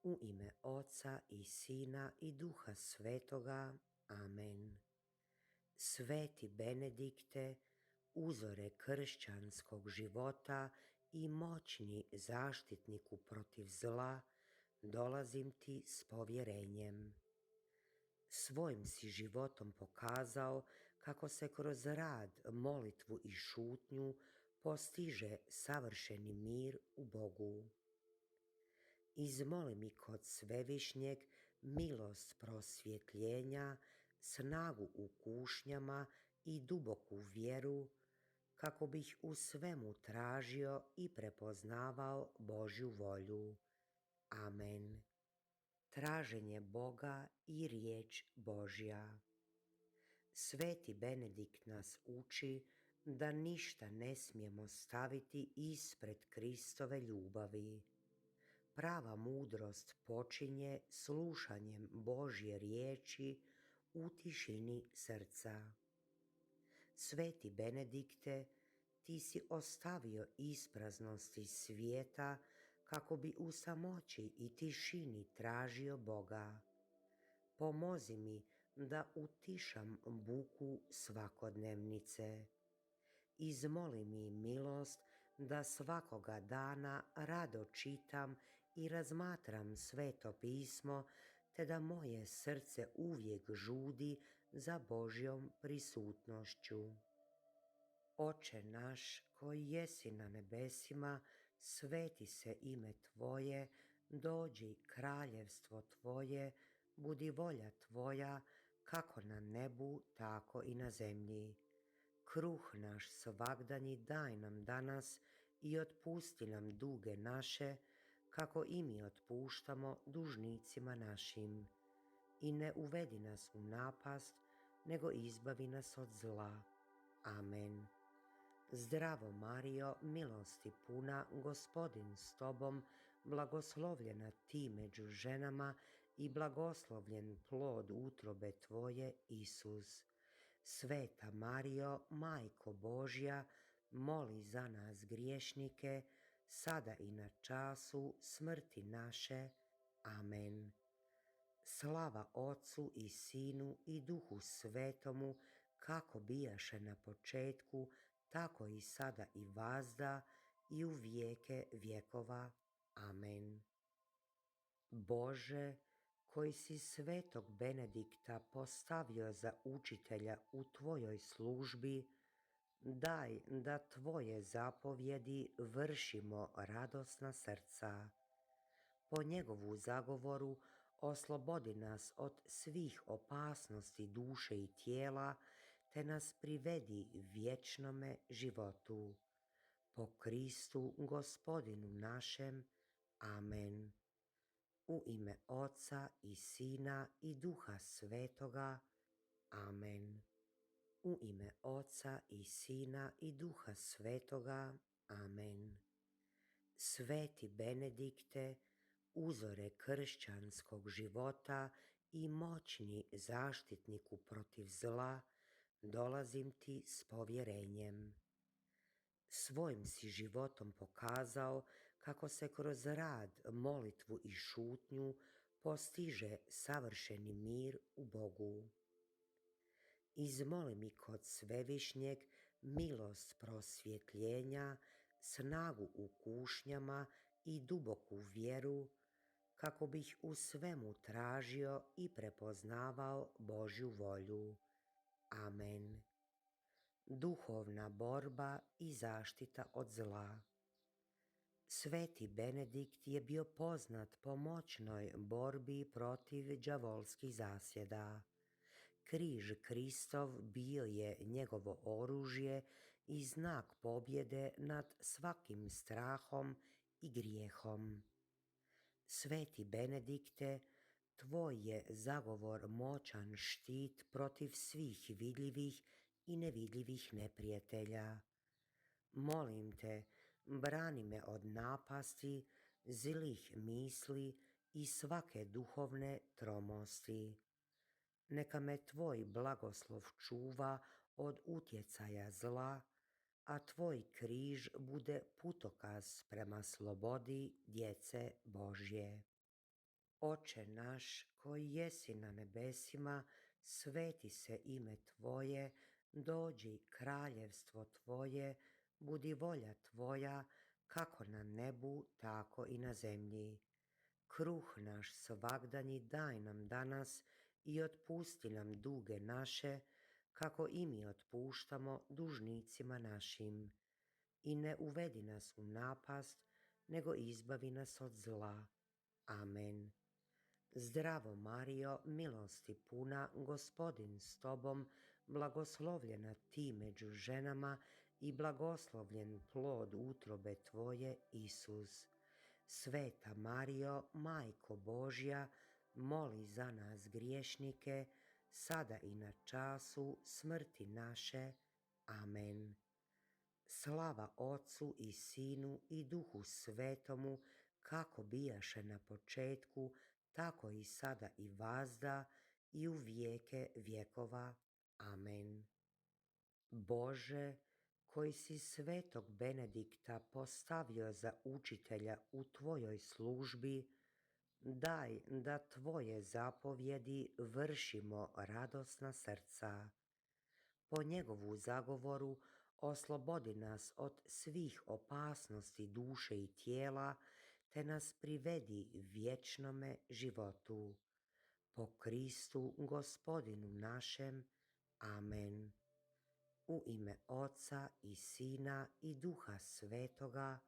U ime Oca i Sina i Duha Svetoga. Amen. Sveti Benedikte, uzore kršćanskog života i moćni zaštitniku protiv zla, dolazim ti s povjerenjem. Svojim si životom pokazao kako se kroz rad, molitvu i šutnju postiže savršeni mir u Bogu. Izmoli mi kod Svevišnjeg milost prosvjetljenja, snagu u kušnjama i duboku vjeru, kako bih u svemu tražio i prepoznavao Božju volju. Amen. Traženje Boga i riječ Božja. Sveti Benedikt nas uči da ništa ne smijemo staviti ispred Kristove ljubavi. Prava mudrost počinje slušanjem Božje riječi u tišini srca. Sveti Benedikte, ti si ostavio ispraznosti svijeta kako bi u samoći i tišini tražio Boga. Pomozi mi da utišam buku svakodnevnice. Izmoli mi milost da svakoga dana rado čitam i razmatram Sveto pismo, te da moje srce uvijek žudi za Božjom prisutnošću. Oče naš koji jesi na nebesima, sveti se ime Tvoje, dođi kraljevstvo Tvoje, budi volja Tvoja, kako na nebu, tako i na zemlji. Kruh naš svagdanji daj nam danas i otpusti nam duge naše, kako i mi otpuštamo dužnicima našim. I ne uvedi nas u napast, nego izbavi nas od zla. Amen. Zdravo Marijo, milosti puna, Gospodin s tobom, blagoslovljena ti među ženama i blagoslovljen plod utrobe tvoje, Isus. Sveta Marijo, Majko Božja, moli za nas griješnike, sada i na času smrti naše. Amen. Slava Otcu i Sinu i Duhu Svetomu, kako bijaše na početku, tako i sada i vazda i u vijeke vjekova. Amen. Bože, koji si svetog Benedikta postavio za učitelja u Tvojoj službi, daj da Tvoje zapovjedi vršimo radosna srca. Po njegovu zagovoru oslobodi nas od svih opasnosti duše i tijela, te nas privedi vječnome životu. Po Kristu Gospodinu našem. Amen. U ime Oca i Sina i Duha Svetoga. Amen. U ime Oca i Sina i Duha Svetoga. Amen. Sveti Benedikte, uzore kršćanskog života i moćni zaštitniku protiv zla, dolazim ti s povjerenjem. Svojim si životom pokazao kako se kroz rad, molitvu i šutnju postiže savršeni mir u Bogu. Izmoli mi kod Svevišnjeg milost prosvjetljenja, snagu u kušnjama i duboku vjeru, kako bih u svemu tražio i prepoznavao Božju volju. Amen. Duhovna borba i zaštita od zla. Sveti Benedikt je bio poznat po moćnoj borbi protiv đavolskih zasjeda. Križ Kristov bio je njegovo oružje i znak pobjede nad svakim strahom i grijehom. Sveti Benedikte, tvoj je zagovor moćan štit protiv svih vidljivih i nevidljivih neprijatelja. Molim te, brani me od napasti, zlih misli i svake duhovne tromosti. Neka me tvoj blagoslov čuva od utjecaja zla, a tvoj križ bude putokaz prema slobodi djece Božje. Oče naš koji jesi na nebesima, sveti se ime Tvoje, dođi kraljevstvo Tvoje, budi volja Tvoja, kako na nebu, tako i na zemlji. Kruh naš svagdanji daj nam danas i otpusti nam duge naše, kako i mi otpuštamo dužnicima našim. I ne uvedi nas u napast, nego izbavi nas od zla. Amen. Zdravo Mario, milosti puna, Gospodin s tobom, blagoslovljena ti među ženama i blagoslovljen plod utrobe tvoje, Isus. Sveta Mario, Majko Božja, moli za nas griješnike, sada i na času smrti naše. Amen. Slava Otcu i Sinu i Duhu Svetomu, kako bijaše na početku, tako i sada i vazda i u vijeke vjekova. Amen. Bože, koji si svetog Benedikta postavio za učitelja u Tvojoj službi, daj da Tvoje zapovjedi vršimo radosna srca. Po njegovu zagovoru oslobodi nas od svih opasnosti duše i tijela, te nas privedi vječnome životu. Po Kristu Gospodinu našem. Amen. U ime Oca i Sina i Duha Svetoga.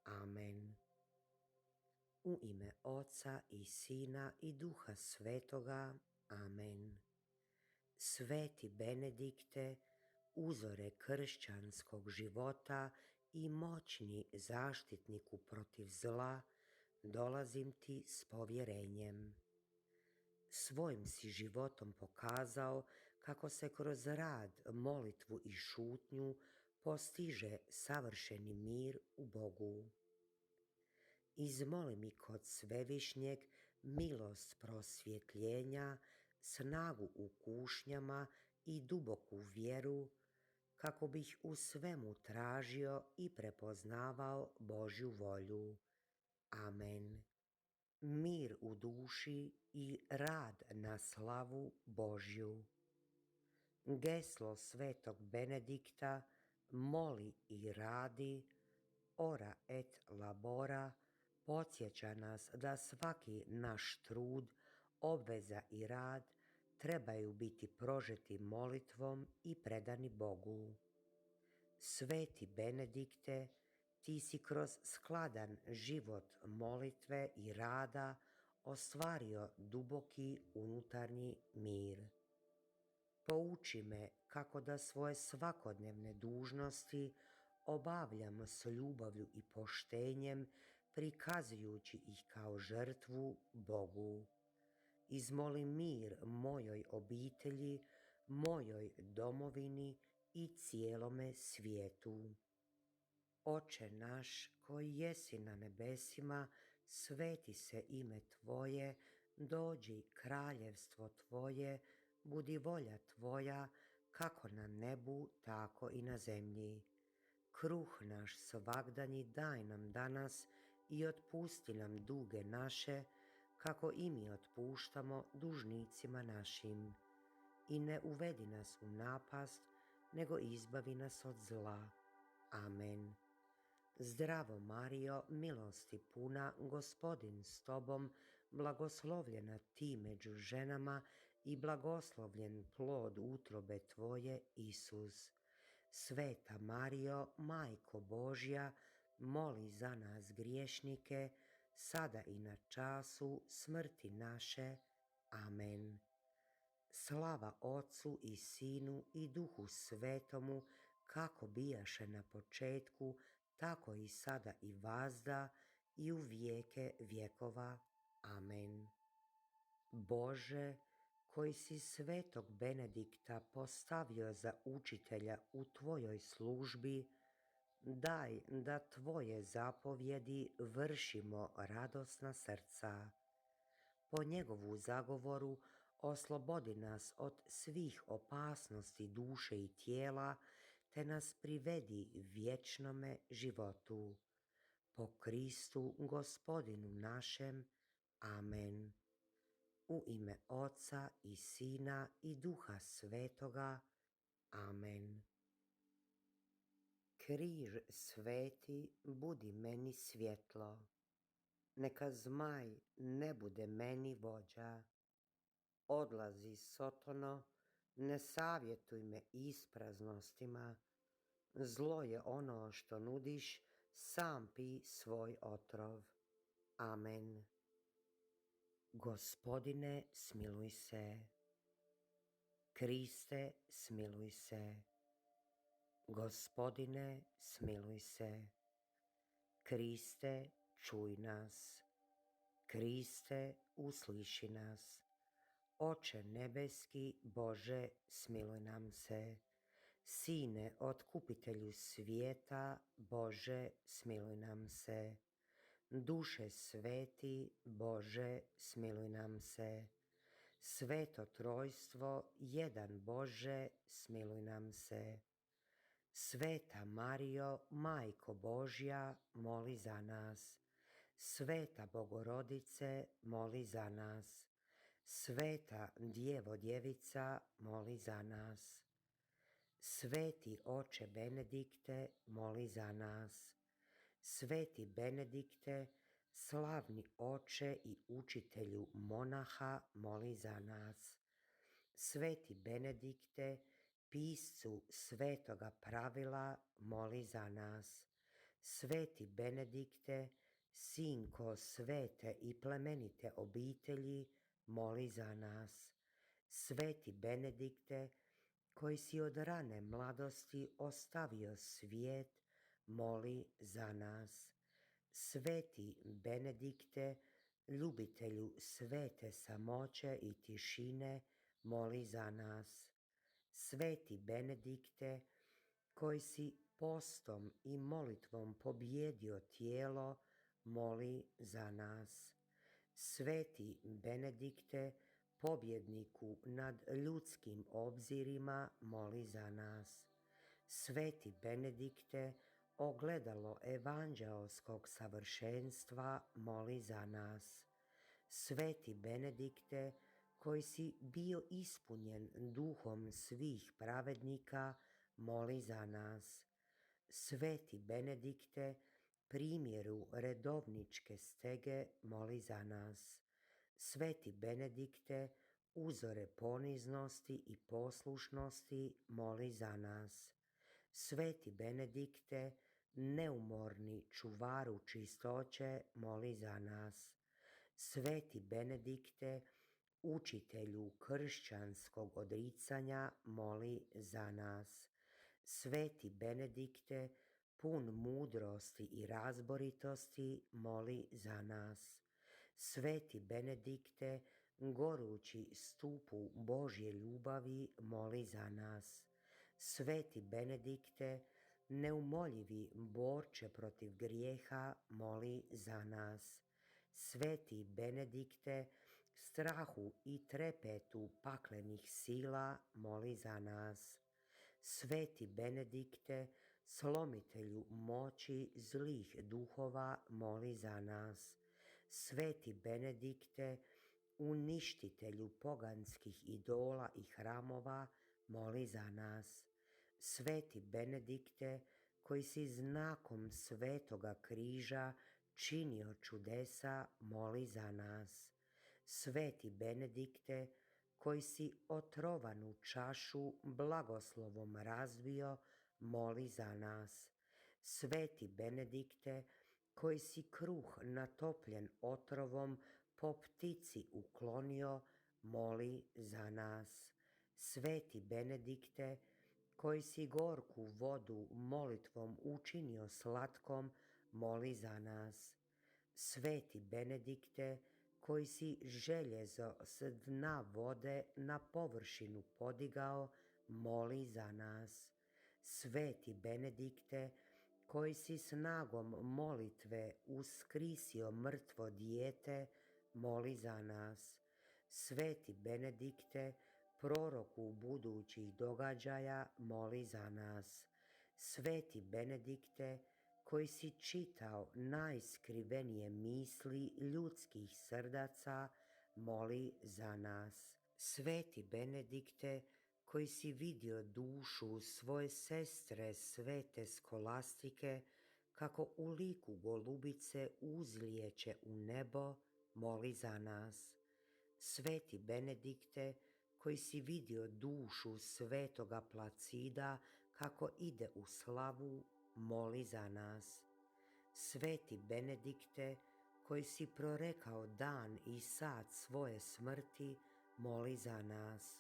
Amen. U ime Oca i Sina i Duha Svetoga. Amen. Sveti Benedikte, uzore kršćanskog života i moćni zaštitniku protiv zla, dolazim ti s povjerenjem. Svojim si životom pokazao kako se kroz rad, molitvu i šutnju postiže savršeni mir u Bogu. Izmoli mi kod Svevišnjeg milost prosvjetljenja, snagu u kušnjama i duboku vjeru, kako bih u svemu tražio i prepoznavao Božju volju. Amen. Mir u duši i rad na slavu Božju. Geslo svetog Benedikta, moli i radi, ora et labora, podsjeća nas da svaki naš trud, obveza i rad trebaju biti prožeti molitvom i predani Bogu. Sveti Benedikte, ti si kroz skladan život molitve i rada ostvario duboki unutarnji mir. Pouči me kako da svoje svakodnevne dužnosti obavljam s ljubavlju i poštenjem, prikazujući ih kao žrtvu Bogu. Izmoli mir mojoj obitelji, mojoj domovini i cijelome svijetu. Oče naš koji jesi na nebesima, sveti se ime Tvoje, dođi kraljevstvo Tvoje, budi volja Tvoja, kako na nebu, tako i na zemlji. Kruh naš svagdanji daj nam danas i otpusti nam duge naše, kako i mi otpuštamo dužnicima našim. I ne uvedi nas u napast, nego izbavi nas od zla. Amen. Zdravo Mario, milosti puna, Gospodin s tobom, blagoslovljena ti među ženama i blagoslovljen plod utrobe tvoje, Isus. Sveta Mario, Majko Božja, moli za nas griješnike, sada i na času smrti naše. Amen. Slava Otcu i Sinu i Duhu Svetomu, kako bijaše na početku, tako i sada i vazda i u vijeke vjekova. Amen. Bože, koji si svetog Benedikta postavio za učitelja u Tvojoj službi, daj da Tvoje zapovjedi vršimo radosna srca. Po njegovu zagovoru oslobodi nas od svih opasnosti duše i tijela, te nas privedi vječnome životu. Po Kristu Gospodinu našem. Amen. U ime Oca i Sina i Duha Svetoga. Amen. Križ sveti, budi meni svjetlo, neka zmaj ne bude meni vođa. Odlazi, Sotono, ne savjetuj me ispraznostima, zlo je ono što nudiš, sam pij svoj otrov. Amen. Gospodine, smiluj se. Kriste, smiluj se. Gospodine, smiluj se. Kriste, čuj nas. Kriste, usliši nas. Oče nebeski, Bože, smiluj nam se. Sine, otkupitelju svijeta, Bože, smiluj nam se. Duše sveti, Bože, smiluj nam se. Sveto trojstvo, jedan Bože, smiluj nam se. Sveta Marijo, Majko Božja, moli za nas. Sveta Bogorodice, moli za nas. Sveta Djevo Djevica, moli za nas. Sveti Oče Benedikte, moli za nas. Sveti Benedikte, slavni oče i učitelju monaha, moli za nas. Sveti Benedikte, piscu svetoga pravila, moli za nas. Sveti Benedikte, sinko svete i plemenite obitelji, moli za nas. Sveti Benedikte, koji si od rane mladosti ostavio svijet, moli za nas. Sveti Benedikte, ljubitelju svete samoće i tišine, moli za nas. Sveti Benedikte, koji si postom i molitvom pobjedio tijelo, moli za nas. Sveti Benedikte, pobjedniku nad ljudskim obzirima, moli za nas. Sveti Benedikte, ogledalo evanđeoskog savršenstva, moli za nas. Sveti Benedikte, koji si bio ispunjen duhom svih pravednika, moli za nas. Sveti Benedikte, primjeru redovničke stege, moli za nas. Sveti Benedikte, uzore poniznosti i poslušnosti, moli za nas. Sveti Benedikte, neumorni čuvaru čistoće, moli za nas. Sveti Benedikte, učitelju kršćanskog odricanja, moli za nas. Sveti Benedikte, pun mudrosti i razboritosti, moli za nas. Sveti Benedikte, gorući stupu Božje ljubavi, moli za nas. Sveti Benedikte, neumoljivi borče protiv grijeha, moli za nas. Sveti Benedikte, strahu i trepetu paklenih sila, moli za nas. Sveti Benedikte, slomitelju moći zlih duhova, moli za nas. Sveti Benedikte, uništitelju poganskih idola i hramova, moli za nas. Sveti Benedikte, koji si znakom svetoga križa činio čudesa, moli za nas. Sveti Benedikte, koji si otrovanu čašu blagoslovom razbio, moli za nas. Sveti Benedikte, koji si kruh natopljen otrovom po ptici uklonio, moli za nas. Sveti Benedikte, koji si gorku vodu molitvom učinio slatkom, moli za nas. Sveti Benedikte, koji si željezo s dna vode na površinu podigao, moli za nas. Sveti Benedikte, koji si snagom molitve uskrisio mrtvo dijete, moli za nas. Sveti Benedikte, proroku budućih događaja, moli za nas. Sveti Benedikte, koji si čitao najskrivenije misli ljudskih srdaca, moli za nas. Sveti Benedikte, koji si vidio dušu svoje sestre svete Skolastike, kako u liku golubice uzlijeće u nebo, moli za nas. Sveti Benedikte, koji si vidio dušu svetoga Placida, kako ide u slavu, moli za nas. Sveti Benedikte, koji si prorekao dan i sat svoje smrti, moli za nas.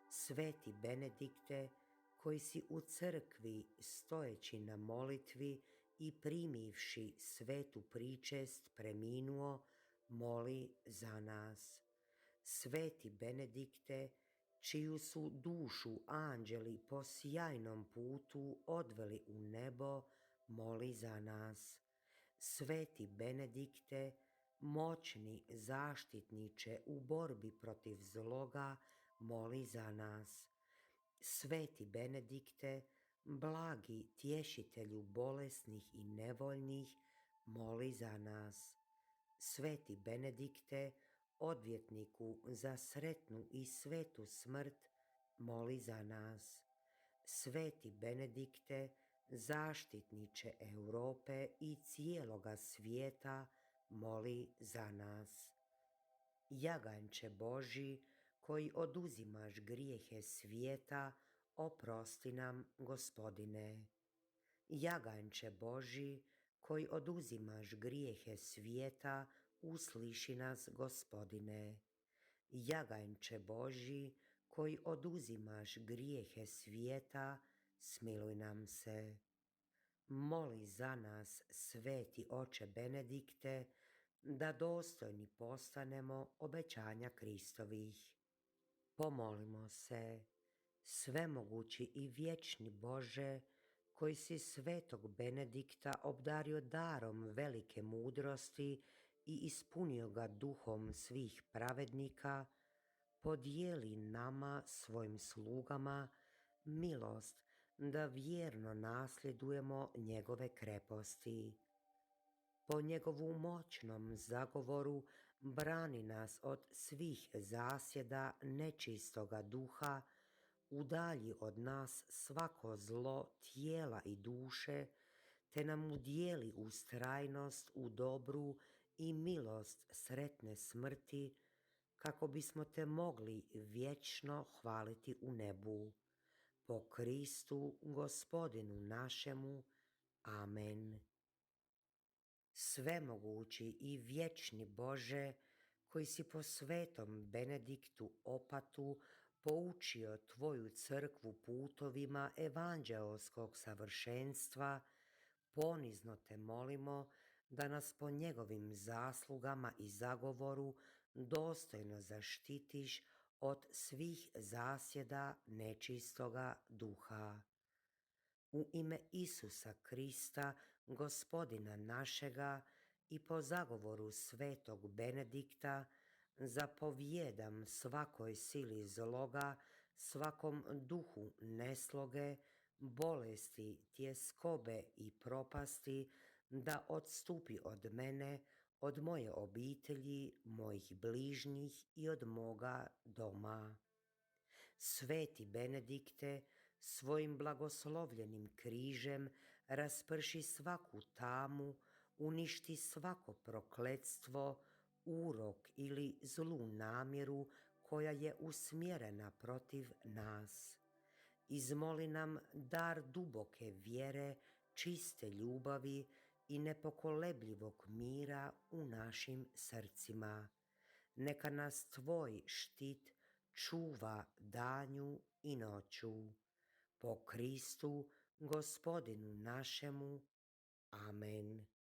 Sveti Benedikte, koji si u crkvi stojeći na molitvi i primivši svetu pričest preminuo, moli za nas. Sveti Benedikte, čiju su dušu anđeli po sjajnom putu odveli u nebo, moli za nas. Sveti Benedikte, moćni zaštitniče u borbi protiv zloga, moli za nas. Sveti Benedikte, blagi tješitelju bolesnih i nevoljnih, moli za nas. Sveti Benedikte, odvjetniku za sretnu i svetu smrt, moli za nas. Sveti Benedikte, zaštitniče Europe i cijeloga svijeta, moli za nas. Jaganče Božji, koji oduzimaš grijehe svijeta, oprosti nam, Gospodine. Jaganče Božji, koji oduzimaš grijehe svijeta, usliši nas, Gospodine. Jaganče Božji, koji oduzimaš grijehe svijeta, smiluj nam se. Moli za nas, sveti oče Benedikte, da dostojni postanemo obećanja Kristovih. Pomolimo se. Svemogući i vječni Bože, koji si svetog Benedikta obdario darom velike mudrosti i ispunio ga duhom svih pravednika, podijeli nama, svojim slugama, milost da vjerno nasljedujemo njegove kreposti. Po njegovu moćnom zagovoru brani nas od svih zasjeda nečistoga duha, udalji od nas svako zlo tijela i duše, te nam udijeli ustrajnost u dobru i milost sretne smrti, kako bismo te mogli vječno hvaliti u nebu. Po Kristu Gospodinu našemu. Amen. Svemogući i vječni Bože, koji si po svetom Benediktu opatu poučio tvoju crkvu putovima evanđeoskog savršenstva, ponizno te molimo da nas po njegovim zaslugama i zagovoru dostojno zaštitiš od svih zasjeda nečistoga duha. U ime Isusa Krista, Gospodina našega, i po zagovoru svetog Benedikta, zapovjedam svakoj sili zloga, svakom duhu nesloge, bolesti, tjeskobe i propasti, da odstupi od mene, od moje obitelji, mojih bližnjih i od moga doma. Sveti Benedikte, svojim blagoslovljenim križem rasprši svaku tamu, uništi svako prokletstvo, urok ili zlu namjeru koja je usmjerena protiv nas. Izmoli nam dar duboke vjere, čiste ljubavi i nepokolebljivog mira u našim srcima. Neka nas tvoj štit čuva danju i noću. Po Kristu Gospodinu našemu. Amen.